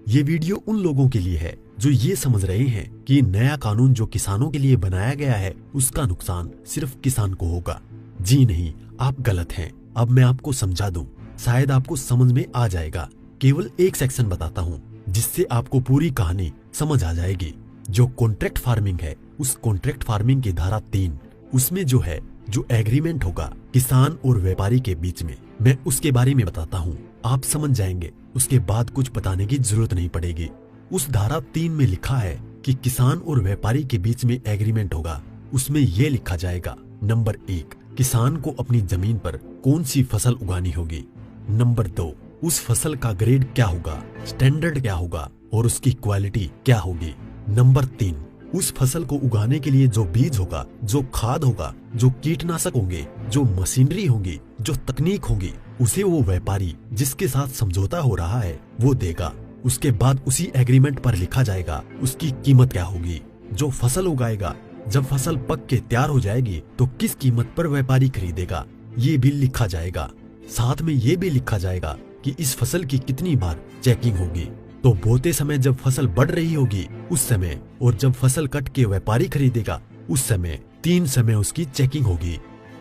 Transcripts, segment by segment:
ये वीडियो उन लोगों के लिए है जो ये समझ रहे हैं कि नया कानून जो किसानों के लिए बनाया गया है उसका नुकसान सिर्फ किसान को होगा। जी नहीं, आप गलत हैं। अब मैं आपको समझा दूं, शायद आपको समझ में आ जाएगा। केवल एक सेक्शन बताता हूं जिससे आपको पूरी कहानी समझ आ जाएगी। जो कॉन्ट्रैक्ट फार्मिंग है, उस कॉन्ट्रैक्ट फार्मिंग की धारा 3, उसमें जो एग्रीमेंट होगा किसान और व्यापारी के बीच में, मैं उसके बारे में बताता हूँ। आप समझ जाएंगे, उसके बाद कुछ बताने की जरूरत नहीं पड़ेगी। उस धारा 3 में लिखा है कि किसान और व्यापारी के बीच में एग्रीमेंट होगा। उसमें यह लिखा जाएगा, नंबर 1, किसान को अपनी जमीन पर कौन सी फसल उगानी होगी। नंबर 2, उस फसल का ग्रेड क्या होगा, स्टैंडर्ड क्या होगा और उसकी क्वालिटी क्या होगी। नंबर 3, उस फसल को उगाने के लिए जो बीज होगा, जो खाद होगा, जो कीटनाशक होंगे, जो मशीनरी होगी, जो तकनीक होगी, उसे वो व्यापारी जिसके साथ समझौता हो रहा है वो देगा। उसके बाद उसी एग्रीमेंट पर लिखा जाएगा उसकी कीमत क्या होगी। जो फसल उगाएगा, जब फसल पक के तैयार हो जाएगी तो किस कीमत पर व्यापारी खरीदेगा, ये भी लिखा जाएगा। साथ में ये भी लिखा जाएगा कि इस फसल की कितनी बार चेकिंग होगी। तो बोते समय जब फसल बढ़ रही होगी उस समय, और जब फसल कट के व्यापारी खरीदेगा उस समय, 3 समय उसकी चेकिंग होगी।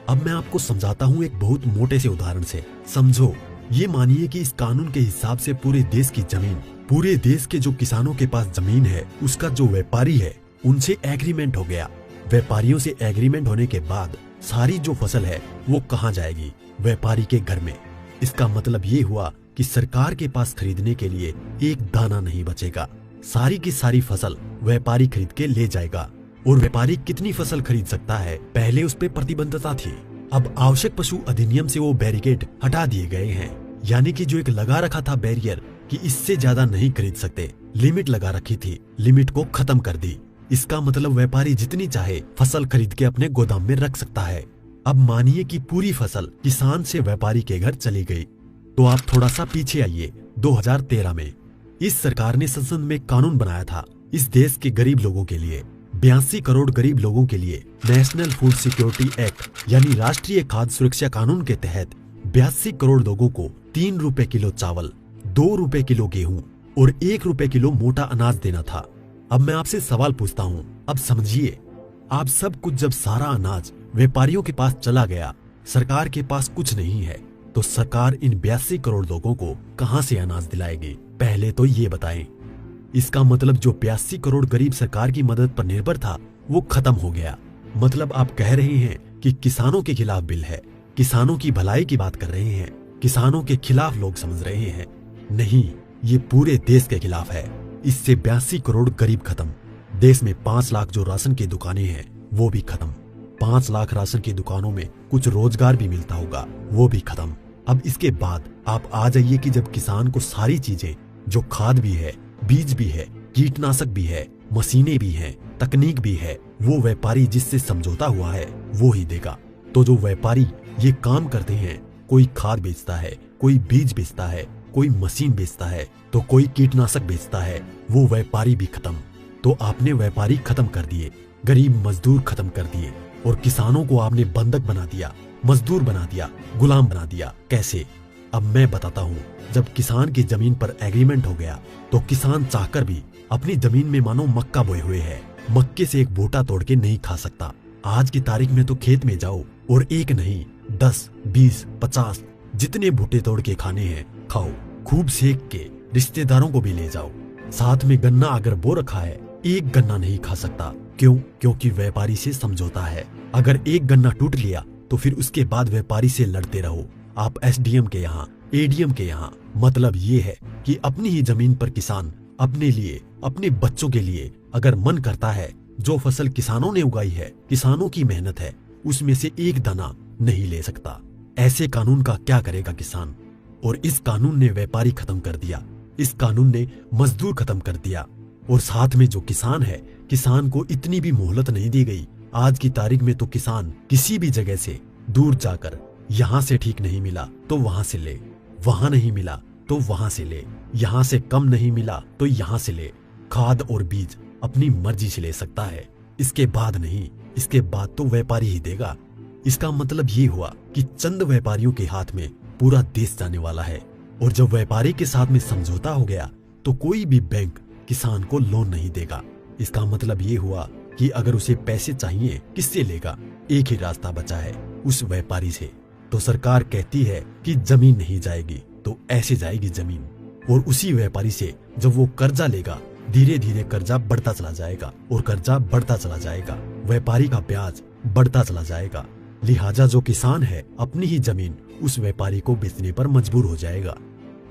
अब मैं आपको समझाता हूँ एक बहुत मोटे से उदाहरण से। समझो, ये मानिए कि इस कानून के हिसाब से पूरे देश की जमीन, पूरे देश के जो किसानों के पास जमीन है, उसका जो व्यापारी है उनसे एग्रीमेंट हो गया। व्यापारियों से एग्रीमेंट होने के बाद सारी जो फसल है वो कहाँ जाएगी, व्यापारी के घर में। इसका मतलब ये हुआ कि सरकार के पास खरीदने के लिए एक दाना नहीं बचेगा। सारी की सारी फसल व्यापारी खरीद के ले जाएगा। और व्यापारी कितनी फसल खरीद सकता है, पहले उस पर प्रतिबंधता थी। अब आवश्यक पशु अधिनियम से वो बैरिकेड हटा दिए गए हैं। यानी कि जो एक लगा रखा था बैरियर कि इससे ज्यादा नहीं खरीद सकते, लिमिट लगा रखी थी, लिमिट को खत्म कर दी। इसका मतलब व्यापारी जितनी चाहे फसल खरीद के अपने गोदाम में रख सकता है। अब मानिए कि पूरी फसल किसान से व्यापारी के घर चली गई, तो आप थोड़ा सा पीछे आइए। 2013 में इस सरकार ने संसद में कानून बनाया था इस देश के गरीब लोगों के लिए। 82 करोड़ गरीब लोगों के लिए नेशनल फूड सिक्योरिटी एक्ट यानी राष्ट्रीय खाद्य सुरक्षा कानून के तहत 82 करोड़ लोगों को 3 रुपए किलो चावल, 2 रुपए किलो गेहूं और 1 रुपए किलो मोटा अनाज देना था। अब मैं आपसे सवाल पूछता हूँ, अब समझिए, आप सब कुछ जब सारा अनाज व्यापारियों के पास चला गया, सरकार के पास कुछ नहीं है, तो सरकार इन 82 करोड़ लोगों को कहां से अनाज दिलाएगी, पहले तो ये बताएं। इसका मतलब जो 82 करोड़ गरीब सरकार की मदद पर निर्भर था वो खत्म हो गया। मतलब आप कह रहे हैं कि किसानों के खिलाफ बिल है, किसानों की भलाई की बात कर रहे हैं, किसानों के खिलाफ लोग समझ रहे हैं। नहीं, ये पूरे देश के खिलाफ है। इससे 82 करोड़ गरीब खत्म। देश में 5 लाख जो राशन की दुकानें हैं वो भी खत्म। 5 लाख राशन की दुकानों में कुछ रोजगार भी मिलता होगा, वो भी खत्म। अब इसके बाद आप आ जाइए कि जब किसान को सारी चीजें, जो खाद भी है, बीज भी है, कीटनाशक भी है, मशीनें भी हैं, तकनीक भी है, वो व्यापारी जिससे समझौता हुआ है वो ही देगा। तो जो व्यापारी ये काम करते हैं, कोई खाद बेचता है, कोई बीज बेचता है, कोई मशीन बेचता है, तो कोई कीटनाशक बेचता है, वो व्यापारी भी खत्म। तो आपने व्यापारी खत्म कर दिए, गरीब मजदूर खत्म कर दिए, और किसानों को आपने बंधक बना दिया, मजदूर बना दिया, गुलाम बना दिया। कैसे? अब मैं बताता हूँ। जब किसान की जमीन पर एग्रीमेंट हो गया तो किसान चाहकर भी अपनी जमीन में मानो मक्का बोए हुए है, मक्के से एक बूटा तोड़ के नहीं खा सकता। आज की तारीख में तो खेत में जाओ और एक नहीं 10, 20, 50 जितने बूटे तोड़ के खाने हैं खाओ, खूब सेक के, रिश्तेदारों को भी ले जाओ। साथ में गन्ना अगर बो रखा है, एक गन्ना नहीं खा सकता। क्यों? क्योंकि व्यापारी से समझौता है। अगर एक गन्ना टूट लिया तो फिर उसके बाद व्यापारी से लड़ते रहो। आप एसडीएम के यहाँ, एडीएम के यहाँ। मतलब ये है कि अपनी ही जमीन पर किसान अपने लिए, अपने बच्चों के लिए अगर मन करता है, जो फसल किसानों ने उगाई है, किसानों की मेहनत है, उसमें से एक दाना नहीं ले सकता। ऐसे कानून का क्या करेगा किसान? और इस कानून ने व्यापारी खत्म कर दिया, इस कानून ने मजदूर खत्म कर दिया, और साथ में जो किसान है, किसान को इतनी भी मोहलत नहीं दी गई। आज की तारीख में तो किसान किसी भी जगह से दूर जाकर, यहाँ से ठीक नहीं मिला तो वहां से ले, वहां नहीं मिला तो वहां से ले, यहाँ से कम नहीं मिला तो यहाँ से ले। खाद और बीज अपनी मर्जी से ले सकता है, इसके बाद नहीं, इसके बाद तो व्यापारी ही देगा। इसका मतलब ये हुआ कि चंद व्यापारियों के हाथ में पूरा देश जाने वाला है। और जब व्यापारी के साथ में समझौता हो गया तो कोई भी बैंक किसान को लोन नहीं देगा। इसका मतलब ये हुआ कि अगर उसे पैसे चाहिए किससे लेगा? एक ही रास्ता बचा है, उस व्यापारी से। तो सरकार कहती है कि जमीन नहीं जाएगी, तो ऐसे जाएगी जमीन। और उसी व्यापारी से जब वो कर्जा लेगा, धीरे धीरे कर्जा बढ़ता चला जाएगा और कर्जा बढ़ता चला जाएगा, व्यापारी का ब्याज बढ़ता चला जाएगा। लिहाजा जो किसान है अपनी ही जमीन उस व्यापारी को बेचने पर मजबूर हो जाएगा।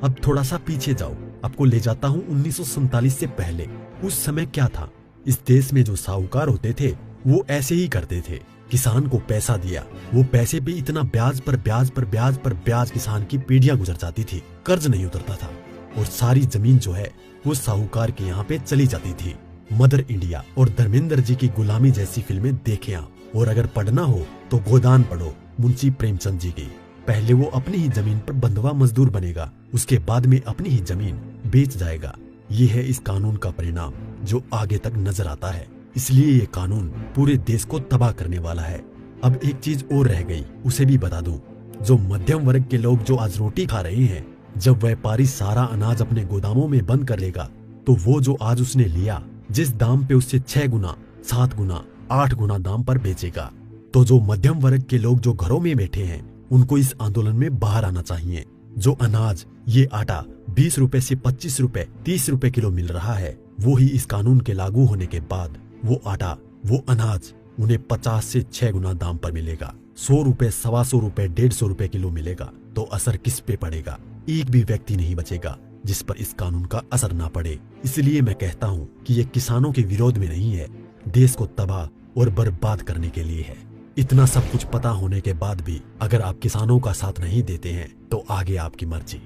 अब थोड़ा सा पीछे जाओ, आपको ले जाता हूँ 1947 से पहले। उस समय क्या था? इस देश में जो साहूकार होते थे वो ऐसे ही करते थे। किसान को पैसा दिया, वो पैसे पे इतना ब्याज पर ब्याज पर ब्याज पर ब्याज किसान की पीढ़ियां गुजर जाती थी, कर्ज नहीं उतरता था और सारी जमीन जो है वो साहूकार के यहाँ पे चली जाती थी। मदर इंडिया और धर्मेंद्र जी की गुलामी जैसी फिल्में देखें आप, और अगर पढ़ना हो तो गोदान पढ़ो मुंशी प्रेमचंद जी की। पहले वो अपनी ही जमीन पर बंधुआ मजदूर बनेगा, उसके बाद में अपनी ही जमीन बेच जाएगा। ये है इस कानून का परिणाम जो आगे तक नजर आता है। इसलिए ये कानून पूरे देश को तबाह करने वाला है। अब एक चीज और रह गई, उसे भी बता दूं। जो मध्यम वर्ग के लोग जो आज रोटी खा रहे हैं, जब व्यापारी सारा अनाज अपने गोदामों में बंद कर लेगा, तो वो जो आज उसने लिया जिस दाम पे उससे 6 गुना 7 गुना 8 गुना दाम पर बेचेगा। तो जो मध्यम वर्ग के लोग जो घरों में बैठे हैं उनको इस आंदोलन में बाहर आना चाहिए। जो अनाज, ये आटा 20 रुपए से 25 रुपए 30 रुपए किलो मिल रहा है, वो ही इस कानून के लागू होने के बाद वो आटा, वो अनाज उन्हें 50 से 6 गुना दाम पर मिलेगा। 100 रुपए, 125 रुपए, 150 रुपए किलो मिलेगा। तो असर किस पे पड़ेगा? एक भी व्यक्ति नहीं बचेगा जिस पर इस कानून का असर ना पड़े। इसलिए मैं कहता हूँ कि ये किसानों के विरोध में नहीं है, देश को तबाह और बर्बाद करने के लिए है। इतना सब कुछ पता होने के बाद भी अगर आप किसानों का साथ नहीं देते हैं तो आगे आपकी मर्जी।